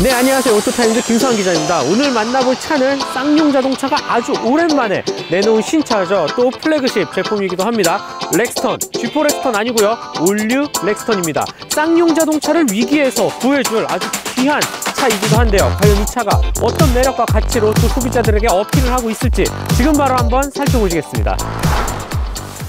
네, 안녕하세요. 오토타임즈 김수환 기자입니다. 오늘 만나볼 차는 쌍용 자동차가 아주 오랜만에 내놓은 신차죠. 또 플래그십 제품이기도 합니다. 렉스턴, G4 렉스턴 아니고요, 올류 렉스턴입니다. 쌍용 자동차를 위기에서 구해줄 아주 귀한 차이기도 한데요. 과연 이 차가 어떤 매력과 가치로 또 소비자들에게 어필을 하고 있을지 지금 바로 한번 살펴보시겠습니다.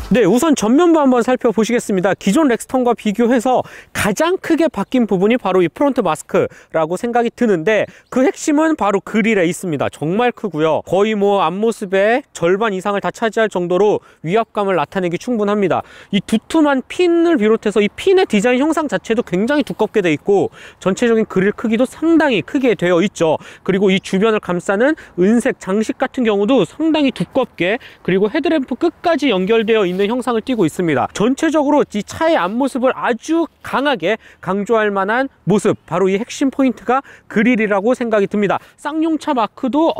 네, 우선 전면부 한번 살펴보시겠습니다. 기존 렉스턴과 비교해서 가장 크게 바뀐 부분이 바로 이 프론트 마스크라고 생각이 드는데, 그 핵심은 바로 그릴에 있습니다. 정말 크고요. 거의 뭐 앞모습의 절반 이상을 다 차지할 정도로 위압감을 나타내기 충분합니다. 이 두툼한 핀을 비롯해서 이 핀의 디자인 형상 자체도 굉장히 두껍게 돼 있고, 전체적인 그릴 크기도 상당히 크게 되어 있죠. 그리고 이 주변을 감싸는 은색 장식 같은 경우도 상당히 두껍게, 그리고 헤드램프 끝까지 연결되어 있는 형상을 띠고 있습니다. 전체적으로 이 차의 앞모습을 아주 강하게 강조할 만한 모습, 바로 이 핵심 포인트가 그릴이라고 생각이 듭니다. 쌍용차 마크도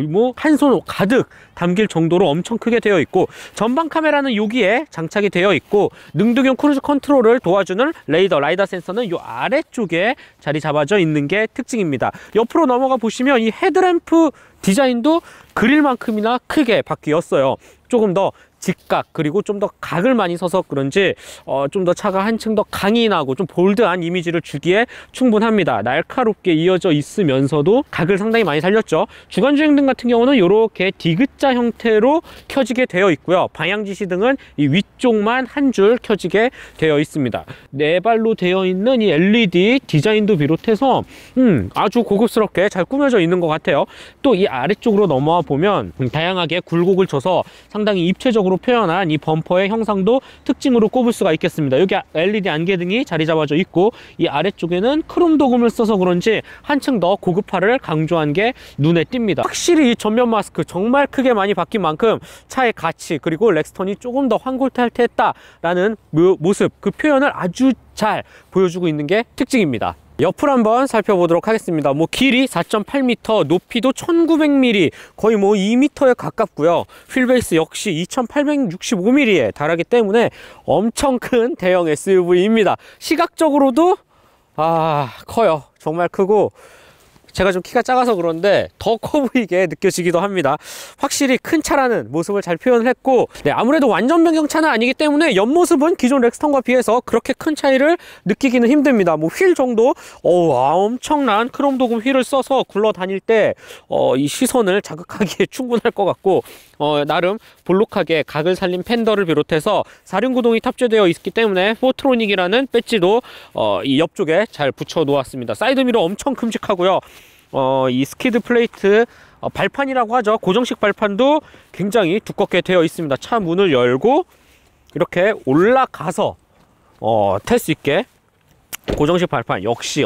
뭐 한 손 가득 담길 정도로 엄청 크게 되어 있고, 전방 카메라는 여기에 장착이 되어 있고, 능동형 크루즈 컨트롤을 도와주는 라이다 센서는 이 아래쪽에 자리 잡아져 있는 게 특징입니다. 옆으로 넘어가 보시면 이 헤드램프 디자인도 그릴만큼이나 크게 바뀌었어요. 조금 더 직각, 그리고 좀 더 각을 많이 서서 그런지 좀 더 차가 한층 더 강인하고 좀 볼드한 이미지를 주기에 충분합니다. 날카롭게 이어져 있으면서도 각을 상당히 많이 살렸죠. 주간주행등 같은 경우는 이렇게 디귿자 형태로 켜지게 되어 있고요. 방향지시등은 이 위쪽만 한 줄 켜지게 되어 있습니다. 네 발로 되어 있는 이 LED 디자인도 비롯해서 아주 고급스럽게 잘 꾸며져 있는 것 같아요. 또 이 아래쪽으로 넘어와 보면 다양하게 굴곡을 줘서 상당히 입체적으로 표현한 이 범퍼의 형상도 특징으로 꼽을 수가 있겠습니다. 여기 LED 안개등이 자리 잡아져 있고, 이 아래쪽에는 크롬 도금을 써서 그런지 한층 더 고급화를 강조한 게 눈에 띕니다. 확실히 이 전면 마스크 정말 크게 많이 바뀐 만큼 차의 가치, 그리고 렉스턴이 조금 더 환골탈태했다라는 모습, 그 표현을 아주 잘 보여주고 있는 게 특징입니다. 옆을 한번 살펴보도록 하겠습니다. 뭐 길이 4.8m, 높이도 1900mm, 거의 뭐 2m에 가깝고요. 휠베이스 역시 2865mm에 달하기 때문에 엄청 큰 대형 SUV입니다. 시각적으로도 커요. 정말 크고, 제가 좀 키가 작아서 그런데 더 커 보이게 느껴지기도 합니다. 확실히 큰 차라는 모습을 잘 표현을 했고, 네, 아무래도 완전 변경차는 아니기 때문에 옆모습은 기존 렉스턴과 비해서 그렇게 큰 차이를 느끼기는 힘듭니다. 뭐 휠 정도 엄청난 크롬 도금 휠을 써서 굴러 다닐 때 이 시선을 자극하기에 충분할 것 같고, 나름 볼록하게 각을 살린 팬더를 비롯해서 사륜구동이 탑재되어 있기 때문에 포트로닉이라는 배지도 이 옆쪽에 잘 붙여 놓았습니다. 사이드미러 엄청 큼직하고요. 이 스키드 플레이트 발판이라고 하죠. 고정식 발판도 굉장히 두껍게 되어 있습니다. 차 문을 열고 이렇게 올라가서 탈 수 있게 고정식 발판 역시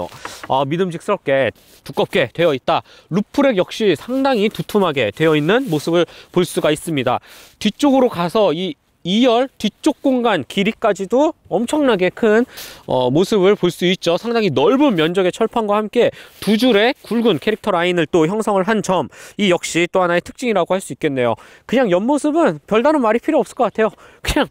믿음직스럽게 두껍게 되어 있다. 루프렉 역시 상당히 두툼하게 되어 있는 모습을 볼 수가 있습니다. 뒤쪽으로 가서 이 2열 뒤쪽 공간 길이까지도 엄청나게 큰 모습을 볼 수 있죠. 상당히 넓은 면적의 철판과 함께 두 줄의 굵은 캐릭터 라인을 또 형성을 한 점, 이 역시 또 하나의 특징이라고 할 수 있겠네요. 그냥 옆모습은 별다른 말이 필요 없을 것 같아요. 그냥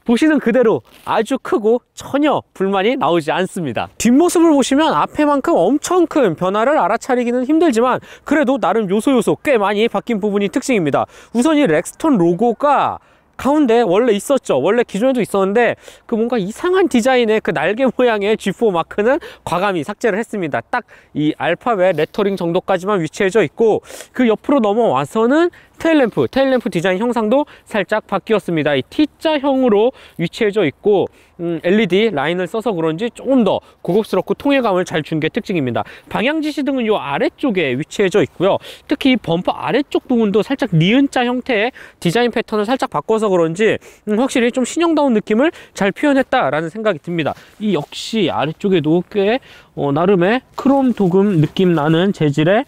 보시는 그대로 아주 크고 전혀 불만이 나오지 않습니다. 뒷모습을 보시면 앞에만큼 엄청 큰 변화를 알아차리기는 힘들지만, 그래도 나름 요소 꽤 많이 바뀐 부분이 특징입니다. 우선 이 렉스턴 로고가 가운데 원래 있었죠. 원래 기존에도 있었는데 그 뭔가 이상한 디자인의 그 날개 모양의 G4 마크는 과감히 삭제를 했습니다. 딱 이 알파벳 레터링 정도까지만 위치해져 있고, 그 옆으로 넘어와서는 테일램프 디자인 형상도 살짝 바뀌었습니다. 이 T자형으로 위치해져 있고, LED 라인을 써서 그런지 조금 더 고급스럽고 통일감을 잘 준 게 특징입니다. 방향지시등은 이 아래쪽에 위치해져 있고요. 특히 이 범퍼 아래쪽 부분도 살짝 니은자 형태의 디자인 패턴을 살짝 바꿔서 그런지 확실히 좀 신형다운 느낌을 잘 표현했다라는 생각이 듭니다. 이 역시 아래쪽에도 꽤 나름의 크롬 도금 느낌 나는 재질의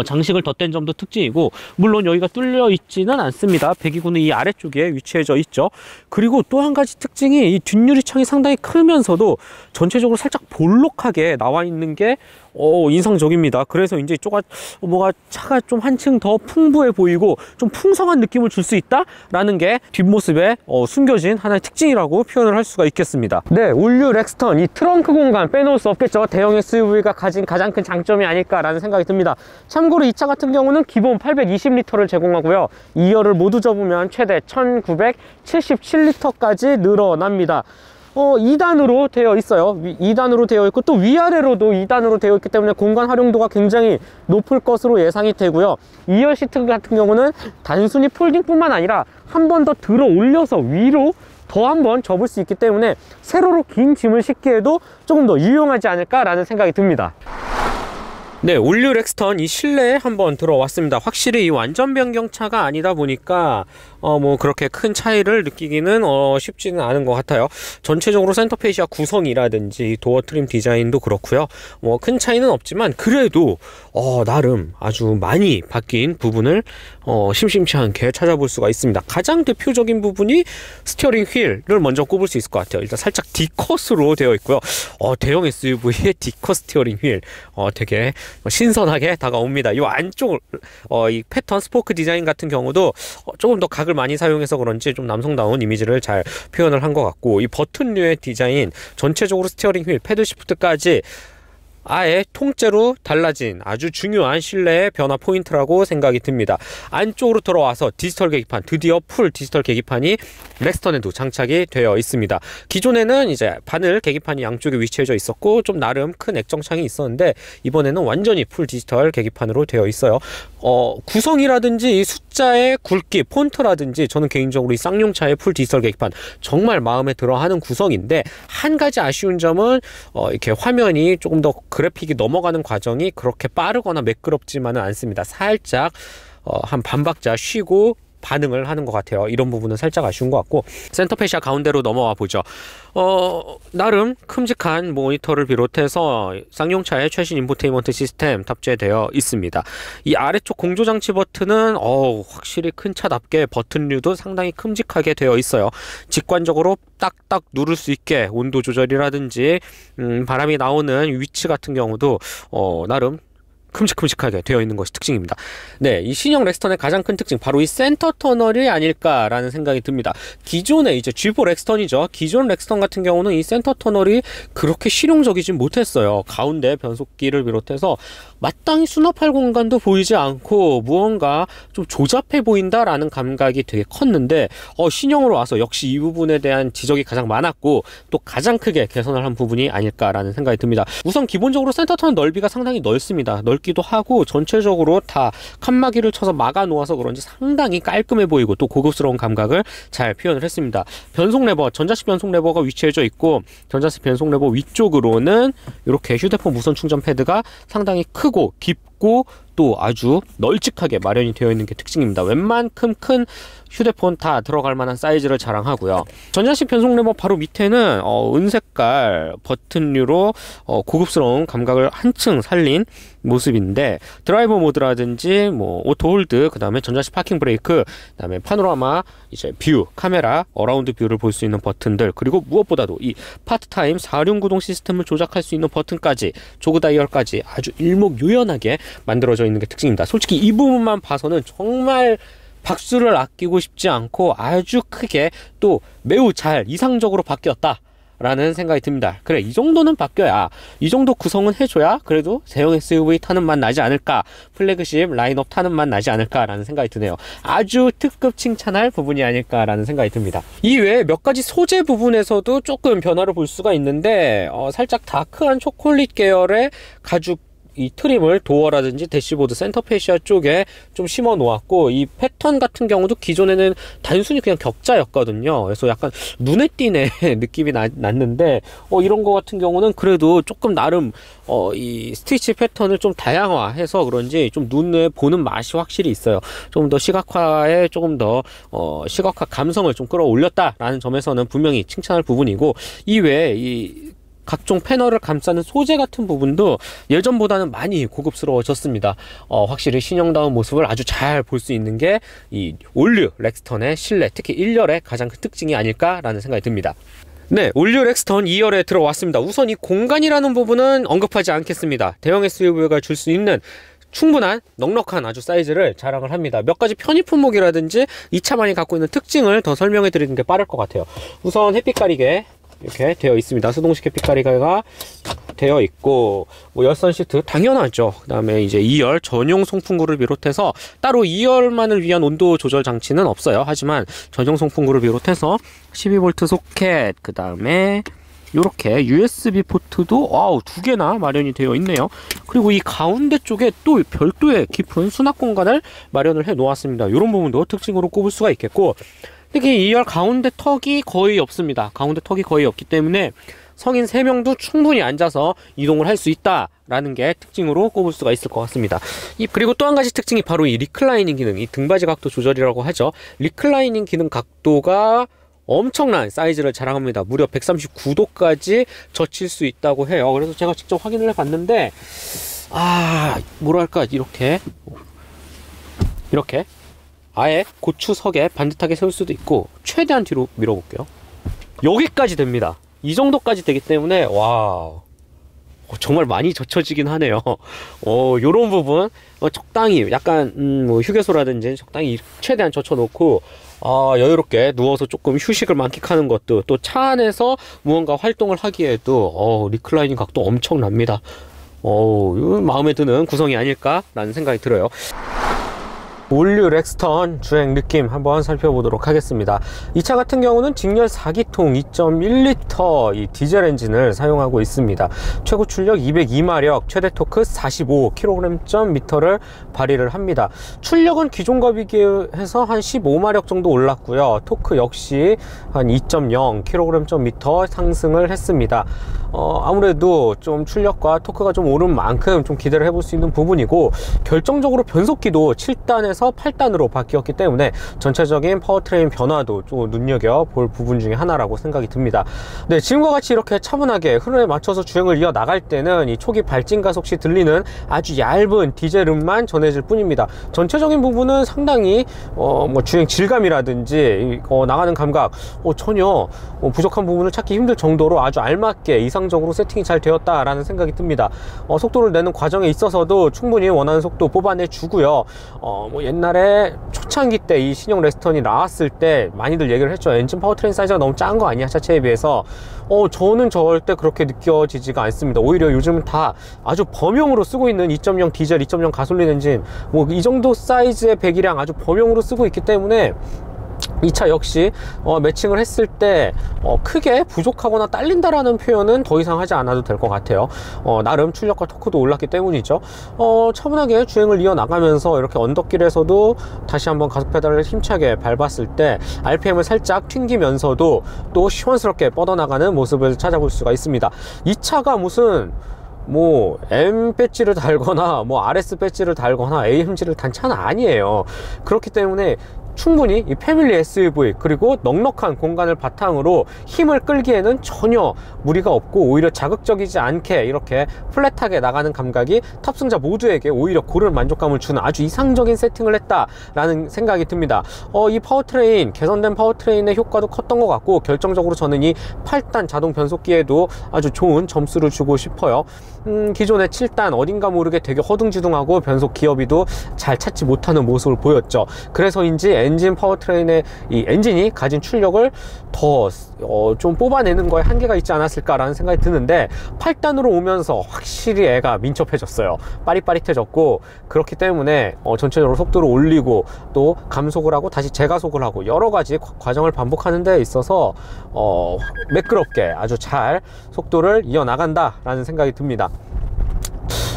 장식을 덧댄 점도 특징이고, 물론 여기가 뚫려 있지는 않습니다. 배기구는 이 아래쪽에 위치해져 있죠. 그리고 또 한 가지 특징이 이 뒷유리창이 상당히 크면서도 전체적으로 살짝 볼록하게 나와 있는 게 인상적입니다. 그래서 이제 뭐가 차가 좀 한층 더 풍부해 보이고 좀 풍성한 느낌을 줄 수 있다라는 게 뒷모습에 숨겨진 하나의 특징이라고 표현을 할 수가 있겠습니다. 네, 올류 렉스턴 이 트렁크 공간 빼놓을 수 없겠죠. 대형 SUV가 가진 가장 큰 장점이 아닐까라는 생각이 듭니다. 참고로 이 차 같은 경우는 기본 820리터를 제공하고요. 2열을 모두 접으면 최대 1977리터까지 늘어납니다. 2단으로 되어 있어요. 2단으로 되어 있고 또 위아래로도 2단으로 되어 있기 때문에 공간 활용도가 굉장히 높을 것으로 예상이 되고요. 2열 시트 같은 경우는 단순히 폴딩뿐만 아니라 한 번 더 들어 올려서 위로 더 한 번 접을 수 있기 때문에 세로로 긴 짐을 싣기에도 조금 더 유용하지 않을까라는 생각이 듭니다. 네, 올류 렉스턴 이 실내에 한번 들어왔습니다. 확실히 이 완전 변경차가 아니다 보니까 뭐 그렇게 큰 차이를 느끼기는 쉽지는 않은 것 같아요. 전체적으로 센터페시아 구성이라든지 도어 트림 디자인도 그렇고요. 뭐 큰 차이는 없지만 그래도 나름 아주 많이 바뀐 부분을 심심치 않게 찾아볼 수가 있습니다. 가장 대표적인 부분이 스티어링 휠을 먼저 꼽을 수 있을 것 같아요. 일단 살짝 D컷으로 되어 있고요. 대형 SUV의 D컷 스티어링 휠 되게 신선하게 다가옵니다. 이 안쪽 이 패턴 스포크 디자인 같은 경우도 조금 더 각을 많이 사용해서 그런지 좀 남성다운 이미지를 잘 표현을 한 것 같고, 이 버튼류의 디자인 전체적으로 스티어링 휠, 패드 시프트까지 아예 통째로 달라진 아주 중요한 실내의 변화 포인트라고 생각이 듭니다. 안쪽으로 들어와서 디지털 계기판, 드디어 풀 디지털 계기판이 렉스턴에도 장착이 되어 있습니다. 기존에는 이제 바늘 계기판이 양쪽에 위치해져 있었고 좀 나름 큰 액정창이 있었는데 이번에는 완전히 풀 디지털 계기판으로 되어 있어요. 구성이라든지 이 숫자의 굵기, 폰트라든지 저는 개인적으로 이 쌍용차의 풀 디지털 계기판 정말 마음에 들어하는 구성인데, 한 가지 아쉬운 점은 이렇게 화면이 조금 더 그래픽이 넘어가는 과정이 그렇게 빠르거나 매끄럽지만은 않습니다. 살짝 한 반박자 쉬고 반응을 하는 것 같아요. 이런 부분은 살짝 아쉬운 것 같고, 센터페시아 가운데로 넘어와 보죠. 나름 큼직한 모니터를 비롯해서 쌍용차의 최신 인포테인먼트 시스템 탑재되어 있습니다. 이 아래쪽 공조장치 버튼은 확실히 큰 차답게 버튼류도 상당히 큼직하게 되어 있어요. 직관적으로 딱딱 누를 수 있게 온도 조절이라든지 바람이 나오는 위치 같은 경우도 나름 큼직큼직하게 되어 있는 것이 특징입니다. 네, 이 신형 렉스턴의 가장 큰 특징 바로 이 센터 터널이 아닐까라는 생각이 듭니다. 기존의 이제 G4 렉스턴이죠. 기존 렉스턴 같은 경우는 이 센터 터널이 그렇게 실용적이진 못했어요. 가운데 변속기를 비롯해서 마땅히 수납할 공간도 보이지 않고 무언가 좀 조잡해 보인다라는 감각이 되게 컸는데 신형으로 와서 역시 이 부분에 대한 지적이 가장 많았고 또 가장 크게 개선을 한 부분이 아닐까라는 생각이 듭니다. 우선 기본적으로 센터 터널 넓이가 상당히 넓습니다. 넓기도 하고 전체적으로 다 칸막이를 쳐서 막아 놓아서 그런지 상당히 깔끔해 보이고 또 고급스러운 감각을 잘 표현을 했습니다. 변속 레버, 전자식 변속 레버가 위치해져 있고 전자식 변속 레버 위쪽으로는 이렇게 휴대폰 무선 충전 패드가 상당히 크고 깊고 또 아주 널찍하게 마련이 되어 있는 게 특징입니다. 웬만큼 큰 휴대폰 다 들어갈 만한 사이즈를 자랑하고요. 전자식 변속 레버 바로 밑에는 은색깔 버튼류로 고급스러운 감각을 한층 살린 모습인데, 드라이버 모드라든지 뭐 오토 홀드, 그 다음에 전자식 파킹 브레이크, 그 다음에 파노라마 이제 뷰, 카메라, 어라운드 뷰를 볼 수 있는 버튼들, 그리고 무엇보다도 이 파트타임 4륜 구동 시스템을 조작할 수 있는 버튼까지, 조그 다이얼까지 아주 일목요연하게 만들어져 있는 게 특징입니다. 솔직히 이 부분만 봐서는 정말 박수를 아끼고 싶지 않고 아주 크게 또 매우 잘 이상적으로 바뀌었다 라는 생각이 듭니다. 그래, 이 정도는 바뀌어야, 이 정도 구성은 해줘야 그래도 대형 SUV 타는 맛 나지 않을까, 플래그십 라인업 타는 맛 나지 않을까 라는 생각이 드네요. 아주 특급 칭찬할 부분이 아닐까 라는 생각이 듭니다. 이외에 몇 가지 소재 부분에서도 조금 변화를 볼 수가 있는데, 살짝 다크한 초콜릿 계열의 가죽 이 트림을 도어라든지 대시보드 센터페시아 쪽에 좀 심어 놓았고, 이 패턴 같은 경우도 기존에는 단순히 그냥 격자였거든요. 그래서 약간 눈에 띄는 느낌이 났는데 이런 거 같은 경우는 그래도 조금 나름 이 스티치 패턴을 좀 다양화해서 그런지 좀 눈에 보는 맛이 확실히 있어요. 좀 더 시각화에 조금 더 시각화 감성을 좀 끌어올렸다라는 점에서는 분명히 칭찬할 부분이고, 이외에 이 각종 패널을 감싸는 소재 같은 부분도 예전보다는 많이 고급스러워졌습니다. 확실히 신형다운 모습을 아주 잘 볼 수 있는 게 이 올류 렉스턴의 실내, 특히 1열의 가장 큰 특징이 아닐까라는 생각이 듭니다. 네, 올류 렉스턴 2열에 들어왔습니다. 우선 이 공간이라는 부분은 언급하지 않겠습니다. 대형 SUV가 줄 수 있는 충분한 넉넉한 아주 사이즈를 자랑을 합니다. 몇 가지 편의 품목이라든지 이 차만이 갖고 있는 특징을 더 설명해 드리는 게 빠를 것 같아요. 우선 햇빛 가리개 이렇게 되어 있습니다. 수동식 햇빛 가리개가 되어 있고, 뭐 열선 시트 당연하죠. 그 다음에 이제 2열 전용 송풍구를 비롯해서 따로 2열만을 위한 온도 조절 장치는 없어요. 하지만 전용 송풍구를 비롯해서 12V 소켓, 그 다음에 이렇게 USB 포트도 와우 2개나 마련이 되어 있네요. 그리고 이 가운데 쪽에 또 별도의 깊은 수납 공간을 마련을 해 놓았습니다. 이런 부분도 특징으로 꼽을 수가 있겠고, 특히 2열 가운데 턱이 거의 없습니다. 가운데 턱이 거의 없기 때문에 성인 3명도 충분히 앉아서 이동을 할 수 있다라는 게 특징으로 꼽을 수가 있을 것 같습니다. 그리고 또 한 가지 특징이 바로 이 리클라이닝 기능, 이 등받이 각도 조절이라고 하죠. 리클라이닝 기능 각도가 엄청난 사이즈를 자랑합니다. 무려 139도까지 젖힐 수 있다고 해요. 그래서 제가 직접 확인을 해봤는데, 뭐랄까, 이렇게 아예 고추석에 반듯하게 세울 수도 있고, 최대한 뒤로 밀어볼게요. 여기까지 됩니다. 이 정도까지 되기 때문에 와, 정말 많이 젖혀지긴 하네요. 요런 부분 적당히 약간 뭐 휴게소라든지 적당히 최대한 젖혀놓고 여유롭게 누워서 조금 휴식을 만끽하는 것도, 또 차 안에서 무언가 활동을 하기에도 리클라이닝 각도 엄청납니다. 이건 마음에 드는 구성이 아닐까라는 생각이 들어요. 올류 렉스턴 주행 느낌 한번 살펴보도록 하겠습니다. 이 차 같은 경우는 직렬 4기통 2.1L 이 디젤 엔진을 사용하고 있습니다. 최고 출력 202마력, 최대 토크 45kgm를 발휘를 합니다. 출력은 기존과 비교해서 한 15마력 정도 올랐고요. 토크 역시 한 2.0kgm 상승을 했습니다. 아무래도 좀 출력과 토크가 좀 오른 만큼 좀 기대를 해볼 수 있는 부분이고, 결정적으로 변속기도 7단에서 8단으로 바뀌었기 때문에 전체적인 파워트레인 변화도 좀 눈여겨볼 부분 중에 하나라고 생각이 듭니다. 네, 지금과 같이 이렇게 차분하게 흐름에 맞춰서 주행을 이어나갈 때는 이 초기 발진 가속 시 들리는 아주 얇은 디젤 음만 전해질 뿐입니다. 전체적인 부분은 상당히 뭐 주행 질감이라든지 나가는 감각 전혀 부족한 부분을 찾기 힘들 정도로 아주 알맞게 이상적으로 세팅이 잘 되었다라는 생각이 듭니다. 속도를 내는 과정에 있어서도 충분히 원하는 속도 뽑아내 주고요. 뭐 옛날에 초창기 때 이 신형 렉스턴이 나왔을 때 많이들 얘기를 했죠. 엔진 파워트레인 사이즈가 너무 작은 거 아니야, 차체에 비해서. 저는 절대 그렇게 느껴지지가 않습니다. 오히려 요즘은 다 아주 범용으로 쓰고 있는 2.0 디젤, 2.0 가솔린 엔진, 뭐 이 정도 사이즈의 배기량 아주 범용으로 쓰고 있기 때문에 이 차 역시 매칭을 했을 때 크게 부족하거나 딸린다라는 표현은 더 이상 하지 않아도 될 것 같아요. 나름 출력과 토크도 올랐기 때문이죠. 차분하게 주행을 이어나가면서 이렇게 언덕길에서도 다시 한번 가속 페달을 힘차게 밟았을 때 RPM을 살짝 튕기면서도 또 시원스럽게 뻗어나가는 모습을 찾아볼 수가 있습니다. 이 차가 무슨 뭐 M 배지를 달거나 뭐 RS 배지를 달거나 AMG를 단 차는 아니에요. 그렇기 때문에 충분히 이 패밀리 SUV, 그리고 넉넉한 공간을 바탕으로 힘을 끌기에는 전혀 무리가 없고, 오히려 자극적이지 않게 이렇게 플랫하게 나가는 감각이 탑승자 모두에게 오히려 고른 만족감을 주는 아주 이상적인 세팅을 했다라는 생각이 듭니다. 이 파워트레인, 개선된 파워트레인의 효과도 컸던 것 같고, 결정적으로 저는 이 8단 자동 변속기에도 아주 좋은 점수를 주고 싶어요. 기존의 7단 어딘가 모르게 되게 허둥지둥하고 변속 기어비도 잘 찾지 못하는 모습을 보였죠. 그래서인지 엔진 파워트레인의 이 엔진이 가진 출력을 더 좀 뽑아내는 거에 한계가 있지 않았을까라는 생각이 드는데, 8단으로 오면서 확실히 애가 민첩해졌어요. 빠릿빠릿해졌고, 그렇기 때문에 전체적으로 속도를 올리고 또 감속을 하고 다시 재가속을 하고 여러 가지 과정을 반복하는 데 있어서 매끄럽게 아주 잘 속도를 이어나간다라는 생각이 듭니다.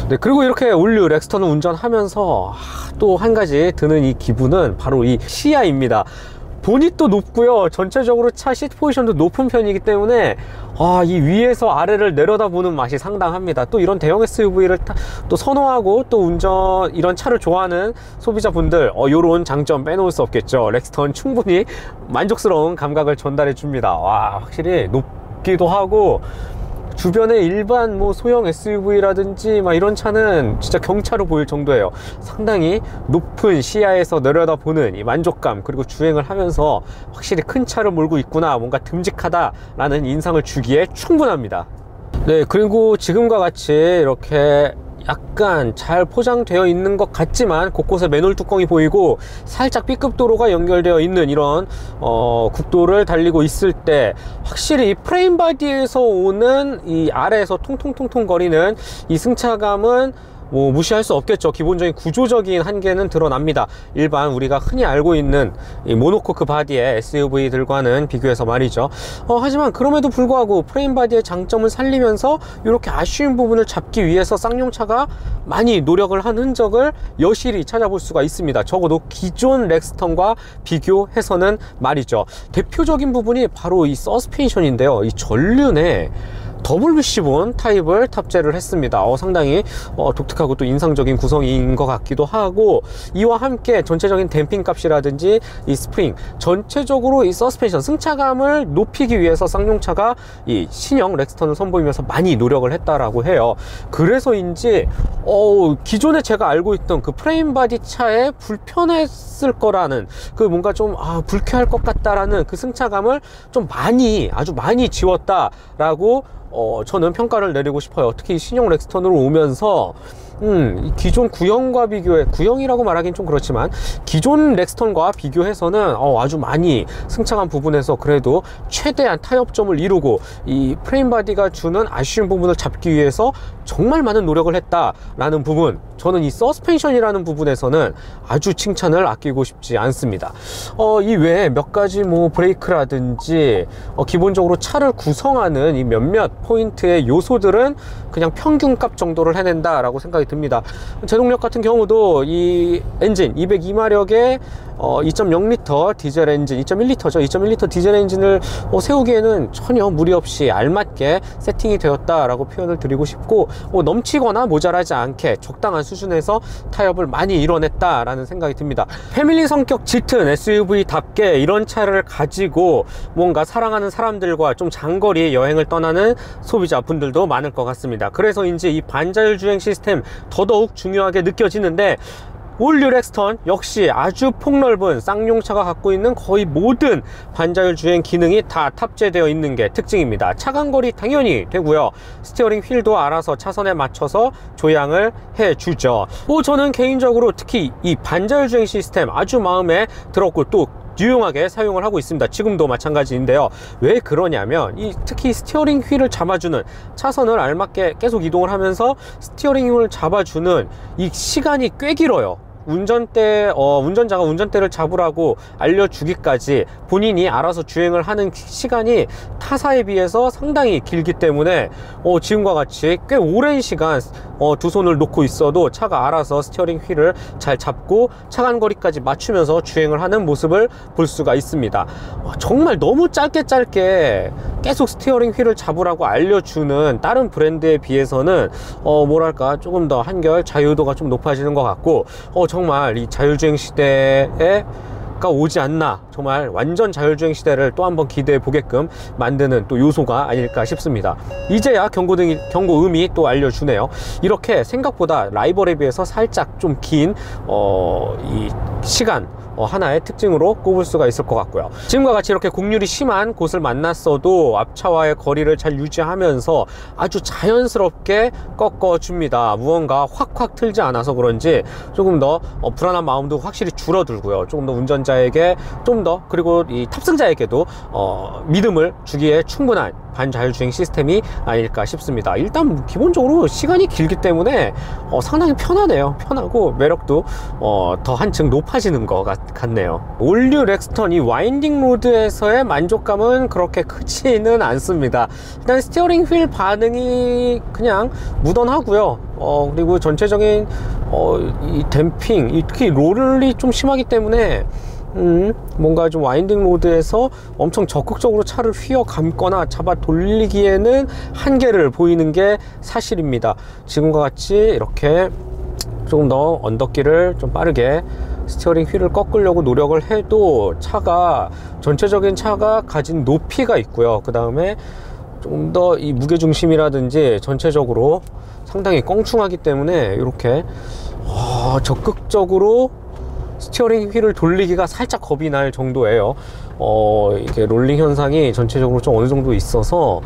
네, 그리고 이렇게 올류 렉스턴을 운전하면서 또 한 가지 드는 이 기분은 바로 이 시야입니다. 보닛도 높고요, 전체적으로 차 시트 포지션도 높은 편이기 때문에 이 위에서 아래를 내려다보는 맛이 상당합니다. 또 이런 대형 SUV를 또 선호하고 또 이런 차를 좋아하는 소비자분들, 요런 장점 빼놓을 수 없겠죠. 렉스턴 충분히 만족스러운 감각을 전달해 줍니다. 와, 확실히 높기도 하고 주변에 일반 뭐 소형 SUV라든지 막 이런 차는 진짜 경차로 보일 정도예요. 상당히 높은 시야에서 내려다보는 이 만족감, 그리고 주행을 하면서 확실히 큰 차를 몰고 있구나, 뭔가 듬직하다라는 인상을 주기에 충분합니다. 네, 그리고 지금과 같이 이렇게 약간 잘 포장되어 있는 것 같지만 곳곳에 맨홀 뚜껑이 보이고 살짝 B급 도로가 연결되어 있는 이런 국도를 달리고 있을 때 확실히 프레임 바디에서 오는 이 아래에서 통통통통 거리는 이 승차감은 뭐 무시할 수 없겠죠. 기본적인 구조적인 한계는 드러납니다. 일반 우리가 흔히 알고 있는 이 모노코크 바디의 SUV들과는 비교해서 말이죠. 하지만 그럼에도 불구하고 프레임 바디의 장점을 살리면서 이렇게 아쉬운 부분을 잡기 위해서 쌍용차가 많이 노력을 한 흔적을 여실히 찾아볼 수가 있습니다. 적어도 기존 렉스턴과 비교해서는 말이죠. 대표적인 부분이 바로 이 서스펜션인데요. 이 전륜에 WC-본 타입을 탑재를 했습니다. 상당히 독특하고 또 인상적인 구성인 것 같기도 하고, 이와 함께 전체적인 댐핑 값이라든지 이 스프링, 전체적으로 이 서스펜션 승차감을 높이기 위해서 쌍용차가 이 신형 렉스턴을 선보이면서 많이 노력을 했다라고 해요. 그래서인지 기존에 제가 알고 있던 그 프레임 바디 차에 불편했을 거라는, 그 뭔가 좀 불쾌할 것 같다라는 그 승차감을 좀 아주 많이 지웠다라고 저는 평가를 내리고 싶어요. 특히 신형 렉스턴으로 오면서 기존 구형과 비교해, 구형이라고 말하긴 좀 그렇지만 기존 렉스턴과 비교해서는 아주 많이 승차감 부분에서 그래도 최대한 타협점을 이루고 이 프레임 바디가 주는 아쉬운 부분을 잡기 위해서 정말 많은 노력을 했다라는 부분, 저는 이 서스펜션이라는 부분에서는 아주 칭찬을 아끼고 싶지 않습니다. 이 외에 몇 가지 뭐 브레이크라든지 기본적으로 차를 구성하는 이 몇몇 포인트의 요소들은 그냥 평균값 정도를 해낸다라고 생각이 듭니다. 제동력 같은 경우도 이 엔진 202마력의 2.0L 디젤 엔진, 2.1L죠. 2.1L 디젤 엔진을 세우기에는 전혀 무리 없이 알맞게 세팅이 되었다라고 표현을 드리고 싶고, 넘치거나 모자라지 않게 적당한 수준에서 타협을 많이 이뤄냈다라는 생각이 듭니다. 패밀리 성격 짙은 SUV답게 이런 차를 가지고 뭔가 사랑하는 사람들과 좀 장거리 여행을 떠나는 소비자분들도 많을 것 같습니다. 그래서인지 이 반자율 주행 시스템 더더욱 중요하게 느껴지는데, 올류 렉스턴 역시 아주 폭넓은 쌍용차가 갖고 있는 거의 모든 반자율 주행 기능이 다 탑재되어 있는 게 특징입니다. 차간거리 당연히 되고요. 스티어링 휠도 알아서 차선에 맞춰서 조향을 해주죠. 저는 개인적으로 특히 이 반자율 주행 시스템 아주 마음에 들었고 또 유용하게 사용을 하고 있습니다. 지금도 마찬가지인데요. 왜 그러냐면 특히 스티어링 휠을 잡아주는, 차선을 알맞게 계속 이동을 하면서 스티어링 휠을 잡아주는 이 시간이 꽤 길어요. 운전자가 운전대를 잡으라고 알려주기까지 본인이 알아서 주행을 하는 시간이 타사에 비해서 상당히 길기 때문에 지금과 같이 꽤 오랜 시간 두 손을 놓고 있어도 차가 알아서 스티어링 휠을 잘 잡고 차간거리까지 맞추면서 주행을 하는 모습을 볼 수가 있습니다. 정말 너무 짧게 계속 스티어링 휠을 잡으라고 알려주는 다른 브랜드에 비해서는 뭐랄까 조금 더 한결 자유도가 좀 높아지는 것 같고, 정말 이 자율주행 시대가 오지 않나, 정말 완전 자율주행 시대를 또 한번 기대해 보게끔 만드는 또 요소가 아닐까 싶습니다. 이제야 경고음이 또 알려주네요. 이렇게 생각보다 라이벌에 비해서 살짝 좀 긴 이 시간 하나의 특징으로 꼽을 수가 있을 것 같고요. 지금과 같이 이렇게 곡률이 심한 곳을 만났어도 앞차와의 거리를 잘 유지하면서 아주 자연스럽게 꺾어줍니다. 무언가 확 틀지 않아서 그런지 조금 더 불안한 마음도 확실히 줄어들고요. 조금 더 운전자에게 좀 더, 그리고 이 탑승자에게도 믿음을 주기에 충분한 반자율주행 시스템이 아닐까 싶습니다. 일단 기본적으로 시간이 길기 때문에 상당히 편하네요. 편하고 매력도 더 한층 높아지는 것 같네요. 올류 렉스턴 이 와인딩 로드에서의 만족감은 그렇게 크지는 않습니다. 일단 스티어링 휠 반응이 그냥 무던하고요. 그리고 전체적인 이 댐핑, 특히 롤이 좀 심하기 때문에 뭔가 좀 와인딩 로드에서 엄청 적극적으로 차를 휘어 감거나 잡아 돌리기에는 한계를 보이는 게 사실입니다. 지금과 같이 이렇게 조금 더 언덕길을 좀 빠르게 스티어링 휠을 꺾으려고 노력을 해도 전체적인 차가 가진 높이가 있고요. 그 다음에 좀 더 이 무게중심이라든지 전체적으로 상당히 껑충하기 때문에 이렇게 적극적으로 스티어링 휠을 돌리기가 살짝 겁이 날 정도예요. 이게 롤링 현상이 전체적으로 좀 어느 정도 있어서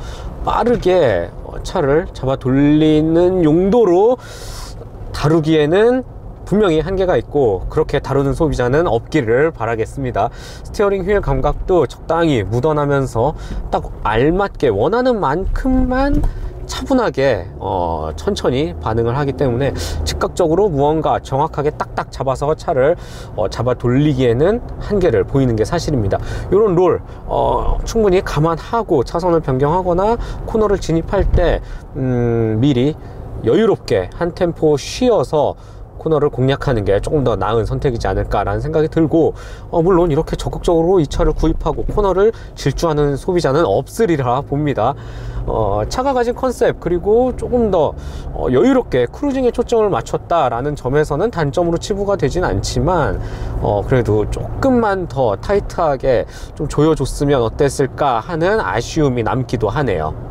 빠르게 차를 잡아 돌리는 용도로 다루기에는 분명히 한계가 있고, 그렇게 다루는 소비자는 없기를 바라겠습니다. 스티어링 휠 감각도 적당히 묻어나면서 딱 알맞게 원하는 만큼만 차분하게 천천히 반응을 하기 때문에 즉각적으로 무언가 정확하게 딱딱 잡아서 차를 잡아 돌리기에는 한계를 보이는 게 사실입니다. 이런 롤 충분히 감안하고 차선을 변경하거나 코너를 진입할 때 미리 여유롭게 한 템포 쉬어서 코너를 공략하는 게 조금 더 나은 선택이지 않을까라는 생각이 들고, 물론 이렇게 적극적으로 이 차를 구입하고 코너를 질주하는 소비자는 없으리라 봅니다. 차가 가진 컨셉, 그리고 조금 더 여유롭게 크루징에 초점을 맞췄다라는 점에서는 단점으로 치부가 되진 않지만, 그래도 조금만 더 타이트하게 좀 조여줬으면 어땠을까 하는 아쉬움이 남기도 하네요.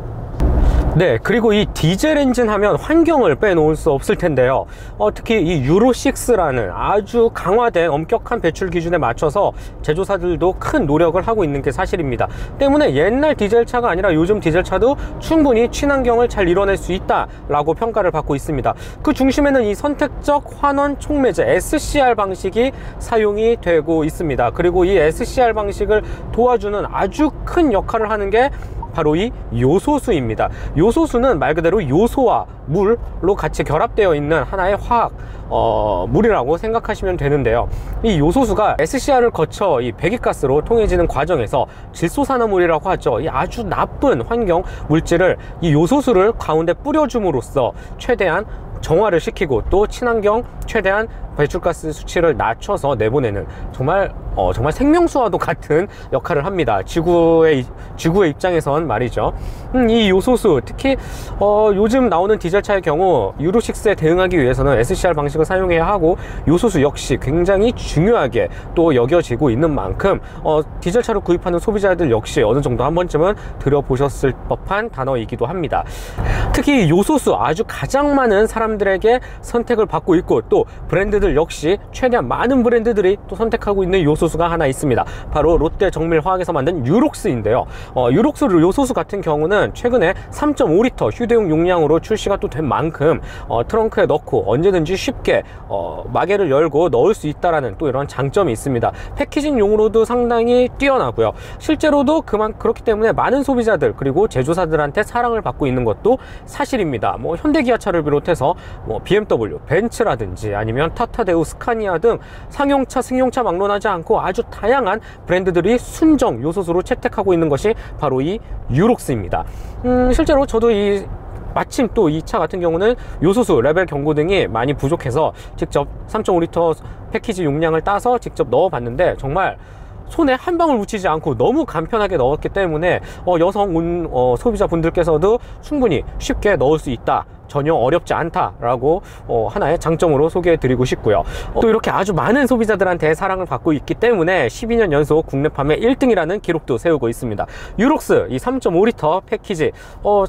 네, 그리고 이 디젤 엔진 하면 환경을 빼놓을 수 없을 텐데요. 특히 이 유로6라는 아주 강화된 엄격한 배출 기준에 맞춰서 제조사들도 큰 노력을 하고 있는 게 사실입니다. 때문에 옛날 디젤차가 아니라 요즘 디젤차도 충분히 친환경을 잘 이뤄낼 수 있다라고 평가를 받고 있습니다. 그 중심에는 이 선택적 환원 촉매제 SCR 방식이 사용이 되고 있습니다. 그리고 이 SCR 방식을 도와주는 아주 큰 역할을 하는 게 바로 이 요소수입니다. 요소수는 말 그대로 요소와 물로 같이 결합되어 있는 하나의 화학 물이라고 생각하시면 되는데요. 이 요소수가 SCR을 거쳐 이 배기가스로 통해지는 과정에서 질소산화물이라고 하죠. 이 아주 나쁜 환경 물질을 이 요소수를 가운데 뿌려줌으로써 최대한 정화를 시키고, 또 친환경 최대한 배출가스 수치를 낮춰서 내보내는 정말 생명수와도 같은 역할을 합니다. 지구의 입장에선 말이죠. 이 요소수, 특히 요즘 나오는 디젤차의 경우 유로6에 대응하기 위해서는 SCR 방식을 사용해야 하고, 요소수 역시 굉장히 중요하게 또 여겨지고 있는 만큼 디젤차를 구입하는 소비자들 역시 어느 정도 한 번쯤은 들어보셨을 법한 단어이기도 합니다. 특히 요소수 아주 가장 많은 사람들에게 선택을 받고 있고, 또 브랜드들 역시 최대한 많은 브랜드들이 또 선택하고 있는 요소수가 하나 있습니다. 바로 롯데 정밀화학에서 만든 유록스인데요. 유록스 요소수 같은 경우는 최근에 3.5리터 휴대용 용량으로 출시가 또 된 만큼 트렁크에 넣고 언제든지 쉽게 마개를 열고 넣을 수 있다라는 또 이런 장점이 있습니다. 패키징용으로도 상당히 뛰어나고요. 실제로도 그렇기 때문에 많은 소비자들 그리고 제조사들한테 사랑을 받고 있는 것도 사실입니다. 현대기아차를 비롯해서 BMW, 벤츠라든지 아니면 타타데우, 스카니아 등 상용차, 승용차 막론하지 않고 아주 다양한 브랜드들이 순정 요소수로 채택하고 있는 것이 바로 이 유록스입니다. 실제로 저도 마침 또 이 차 같은 경우는 요소수, 레벨 경고등이 많이 부족해서 직접 3.5리터 패키지 용량을 따서 직접 넣어봤는데, 정말 손에 한 방울 묻히지 않고 너무 간편하게 넣었기 때문에 여성 소비자분들께서도 충분히 쉽게 넣을 수 있다, 전혀 어렵지 않다라고 하나의 장점으로 소개해 드리고 싶고요. 또 이렇게 아주 많은 소비자들한테 사랑을 받고 있기 때문에 12년 연속 국내 판매 1등이라는 기록도 세우고 있습니다. 유록스 이 3.5리터 패키지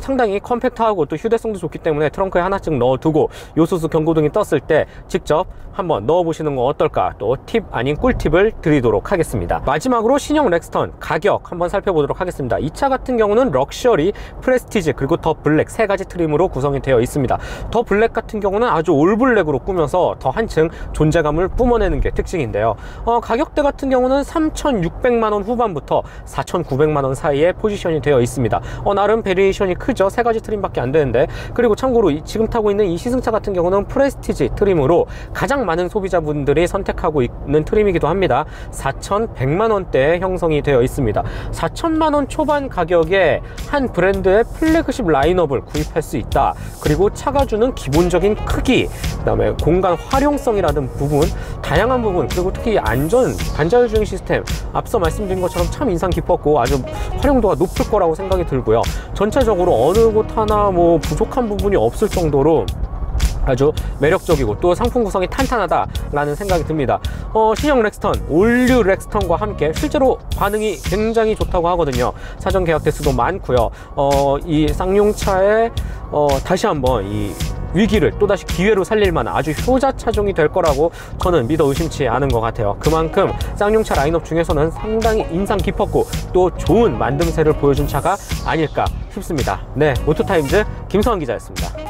상당히 컴팩트하고 또 휴대성도 좋기 때문에 트렁크에 하나씩 넣어두고 요소수 경고등이 떴을 때 직접 한번 넣어보시는 건 어떨까, 또 팁 아닌 꿀팁을 드리도록 하겠습니다. 마지막으로 신형 렉스턴 가격 한번 살펴보도록 하겠습니다. 이 차 같은 경우는 럭셔리, 프레스티지 그리고 더 블랙 세 가지 트림으로 구성이 되어 있습니다. 더 블랙 같은 경우는 아주 올블랙으로 꾸며서 더 한층 존재감을 뿜어내는 게 특징인데요. 가격대 같은 경우는 3,600만원 후반부터 4,900만원 사이에 포지션이 되어 있습니다. 나름 베리에이션이 크죠. 세 가지 트림밖에 안 되는데, 그리고 참고로 지금 타고 있는 이 시승차 같은 경우는 프레스티지 트림으로 가장 많은 소비자분들이 선택하고 있는 트림이기도 합니다. 4,100만원대에 형성이 되어 있습니다. 4,000만원 초반 가격에 한 브랜드의 플래그십 라인업을 구입할 수 있다. 그리고 차가 주는 기본적인 크기, 그 다음에 공간 활용성이라든 부분, 다양한 부분, 그리고 특히 안전, 반자율주행 시스템, 앞서 말씀드린 것처럼 참 인상 깊었고 아주 활용도가 높을 거라고 생각이 들고요. 전체적으로 어느 곳 하나 부족한 부분이 없을 정도로 아주 매력적이고 또 상품 구성이 탄탄하다라는 생각이 듭니다. 신형 렉스턴, 올류 렉스턴과 함께 실제로 반응이 굉장히 좋다고 하거든요. 사전 계약 대수도 많고요. 이 쌍용차의 다시 한번 이 위기를 또다시 기회로 살릴 만한 아주 효자 차종이 될 거라고 저는 믿어 의심치 않은 것 같아요. 그만큼 쌍용차 라인업 중에서는 상당히 인상 깊었고 또 좋은 만듦새를 보여준 차가 아닐까 싶습니다. 네, 모토타임즈 김서환 기자였습니다.